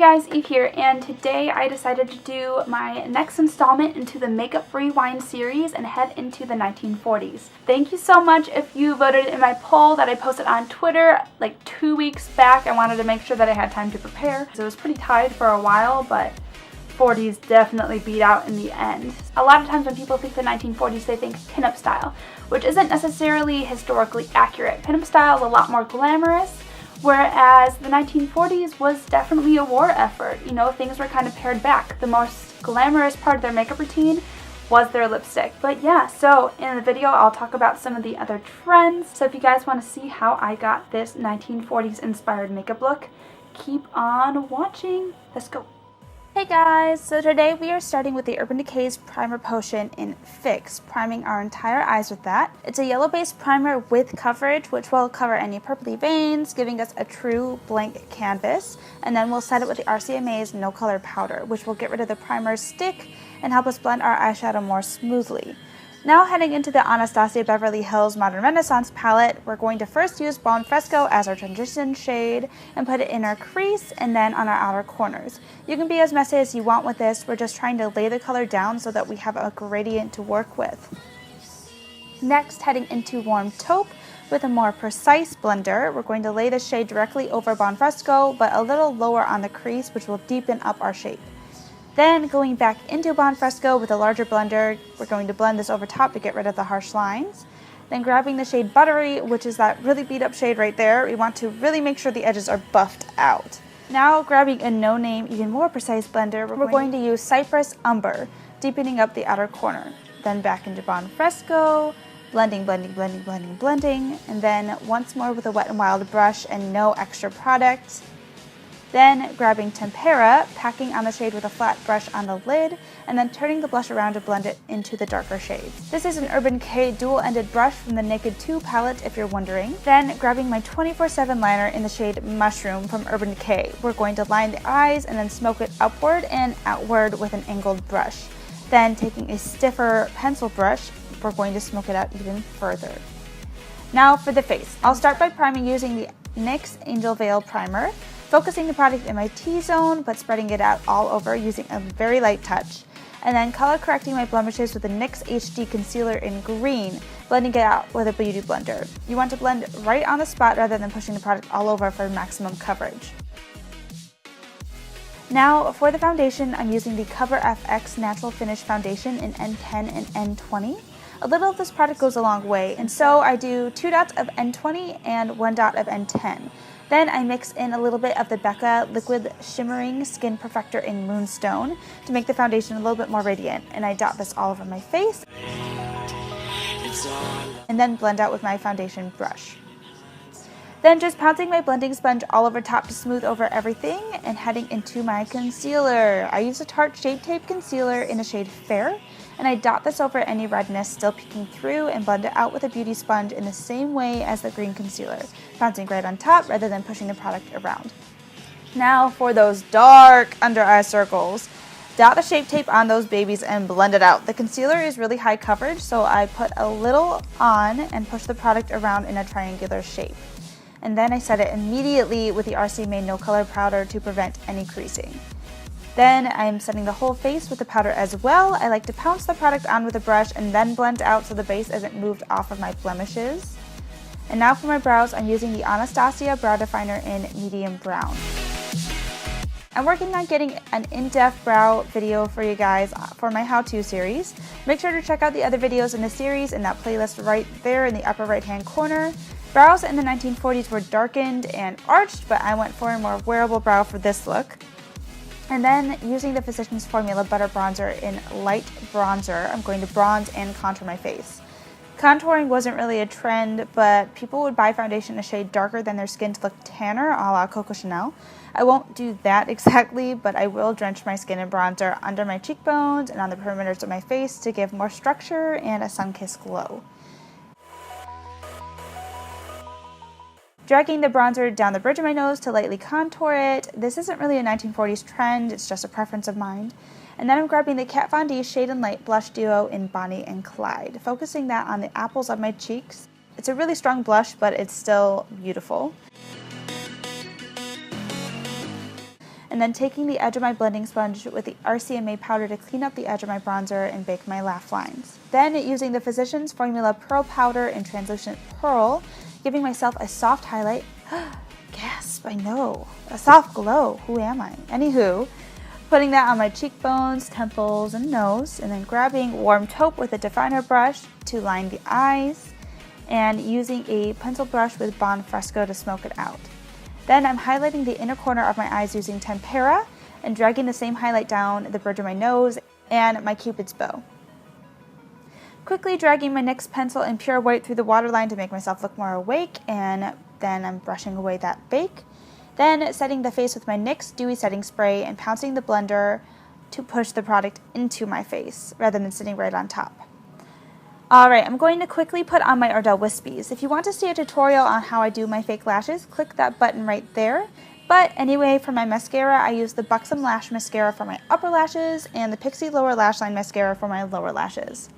guys, Eve here, and today I decided to do my next installment into the Makeup Rewind series and head into the 1940s. Thank you so much if you voted in my poll that I posted on Twitter like 2 weeks back. I wanted to make sure that I had time to prepare. So it was pretty tied for a while, but 40s definitely beat out in the end. A lot of times when people think the 1940s, they think pinup style, which isn't necessarily historically accurate. Pinup style is a lot more glamorous, whereas the 1940s was definitely a war effort. You know, things were kind of pared back. The most glamorous part of their makeup routine was their lipstick. But yeah, so in the video I'll talk about some of the other trends. So if you guys want to see how I got this 1940s inspired makeup look, keep on watching. Let's go. Hey guys, so today we are starting with the Urban Decay's Primer Potion in Fix, priming our entire eyes with that. It's a yellow-based primer with coverage, which will cover any purpley veins, giving us a true blank canvas. And then we'll set it with the RCMA's No Color Powder, which will get rid of the primer's stick and help us blend our eyeshadow more smoothly. Now heading into the Anastasia Beverly Hills Modern Renaissance palette, we're going to first use Bon Fresco as our transition shade and put it in our crease and then on our outer corners. You can be as messy as you want with this. We're just trying to lay the color down so that we have a gradient to work with. Next, heading into Warm Taupe with a more precise blender, we're going to lay the shade directly over Bon Fresco, but a little lower on the crease, which will deepen up our shape. Then going back into Bon Fresco with a larger blender, we're going to blend this over top to get rid of the harsh lines. Then grabbing the shade Buttery, which is that really beat up shade right there, we want to really make sure the edges are buffed out. Now grabbing a No Name, even more precise blender, we're going to use Cypress Umber, deepening up the outer corner. Then back into Bon Fresco, blending, and then once more with a Wet n Wild brush and no extra product. Then grabbing Tempera, packing on the shade with a flat brush on the lid, and then turning the blush around to blend it into the darker shades. This is an Urban Decay dual-ended brush from the Naked 2 palette, if you're wondering. Then grabbing my 24/7 liner in the shade Mushroom from Urban Decay. We're going to line the eyes and then smoke it upward and outward with an angled brush. Then taking a stiffer pencil brush, we're going to smoke it out even further. Now for the face. I'll start by priming using the NYX Angel Veil Primer, focusing the product in my T-zone, but spreading it out all over using a very light touch. And then color correcting my blemishes with the NYX HD Concealer in green, blending it out with a beauty blender. You want to blend right on the spot rather than pushing the product all over for maximum coverage. Now for the foundation, I'm using the Cover FX Natural Finish Foundation in N10 and N20. A little of this product goes a long way, and so I do 2 dots of N20 and 1 dot of N10. Then I mix in a little bit of the Becca Liquid Shimmering Skin Perfector in Moonstone to make the foundation a little bit more radiant, and I dot this all over my face and then blend out with my foundation brush. Then just pouncing my blending sponge all over top to smooth over everything and heading into my concealer. I use a Tarte Shape Tape Concealer in the shade Fair, and I dot this over any redness still peeking through and blend it out with a beauty sponge in the same way as the green concealer, pouncing right on top rather than pushing the product around. Now for those dark under eye circles, dot the Shape Tape on those babies and blend it out. The concealer is really high coverage, so I put a little on and push the product around in a triangular shape. And then I set it immediately with the RCMA No Color Powder to prevent any creasing. Then I'm setting the whole face with the powder as well. I like to pounce the product on with a brush and then blend out so the base isn't moved off of my blemishes. And now for my brows, I'm using the Anastasia Brow Definer in Medium Brown. I'm working on getting an in-depth brow video for you guys for my how-to series. Make sure to check out the other videos in the series in that playlist right there in the upper right-hand corner. Brows in the 1940s were darkened and arched, but I went for a more wearable brow for this look. And then using the Physicians Formula Butter Bronzer in Light Bronzer, I'm going to bronze and contour my face. Contouring wasn't really a trend, but people would buy foundation a shade darker than their skin to look tanner, a la Coco Chanel. I won't do that exactly, but I will drench my skin in bronzer under my cheekbones and on the perimeters of my face to give more structure and a sun-kissed glow. Dragging the bronzer down the bridge of my nose to lightly contour it. This isn't really a 1940s trend, it's just a preference of mine. And then I'm grabbing the Kat Von D Shade and Light Blush Duo in Bonnie and Clyde, focusing that on the apples of my cheeks. It's a really strong blush, but it's still beautiful. and then taking the edge of my blending sponge with the RCMA powder to clean up the edge of my bronzer and bake my laugh lines. Then using the Physicians Formula Pearl Powder in Translucent Pearl, giving myself a soft highlight. Gasp, I know. A soft glow. Who am I? Anywho, putting that on my cheekbones, temples, and nose, and then grabbing warm taupe with a definer brush to line the eyes, and using a pencil brush with Bon Fresco to smoke it out. Then I'm highlighting the inner corner of my eyes using Tempera and dragging the same highlight down the bridge of my nose and my Cupid's bow. Quickly dragging my NYX pencil in pure white through the waterline to make myself look more awake, and then I'm brushing away that bake. Then setting the face with my NYX Dewy Setting Spray and pouncing the blender to push the product into my face rather than sitting right on top. Alright, I'm going to quickly put on my Ardell Wispies. If you want to see a tutorial on how I do my fake lashes, click that button right there. But anyway, for my mascara, I use the Buxom Lash Mascara for my upper lashes and the Pixie Lower Lash Line Mascara for my lower lashes.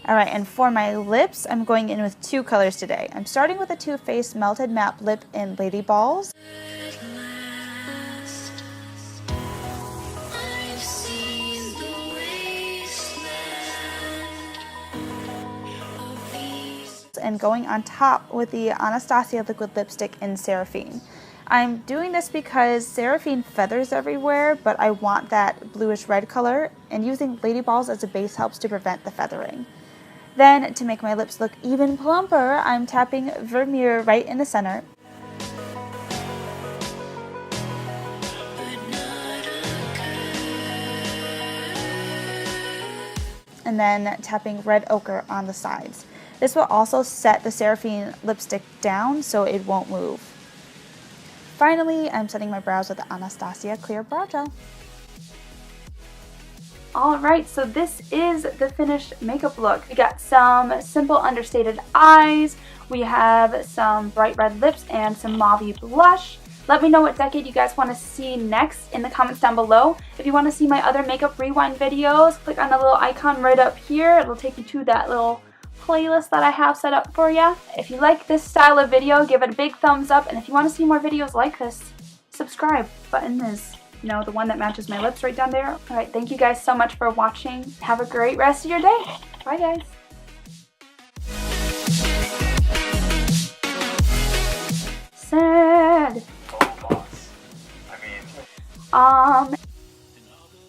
Alright, and for my lips, I'm going in with two colors today. I'm starting with a Too Faced Melted Matte Lip in Lady Balls. And going on top with the Anastasia Liquid Lipstick in Seraphine. I'm doing this because Seraphine feathers everywhere, but I want that bluish red color, and using Lady Balls as a base helps to prevent the feathering. Then, to make my lips look even plumper, I'm tapping Vermeer right in the center. And then tapping Red Ochre on the sides. This will also set the Seraphine lipstick down so it won't move. Finally, I'm setting my brows with the Anastasia Clear Brow Gel. Alright, so this is the finished makeup look. We got some simple understated eyes, we have some bright red lips, and some mauve blush. Let me know what decade you guys want to see next in the comments down below. If you want to see my other makeup rewind videos, click on the little icon right up here. It'll take you to that little playlist that I have set up for you. If you like this style of video, give it a big thumbs up, and if you want to see more videos like this, subscribe button is, you know, the one that matches my lips right down there. Alright, thank you guys so much for watching. Have a great rest of your day. Bye guys. Sad. I mean...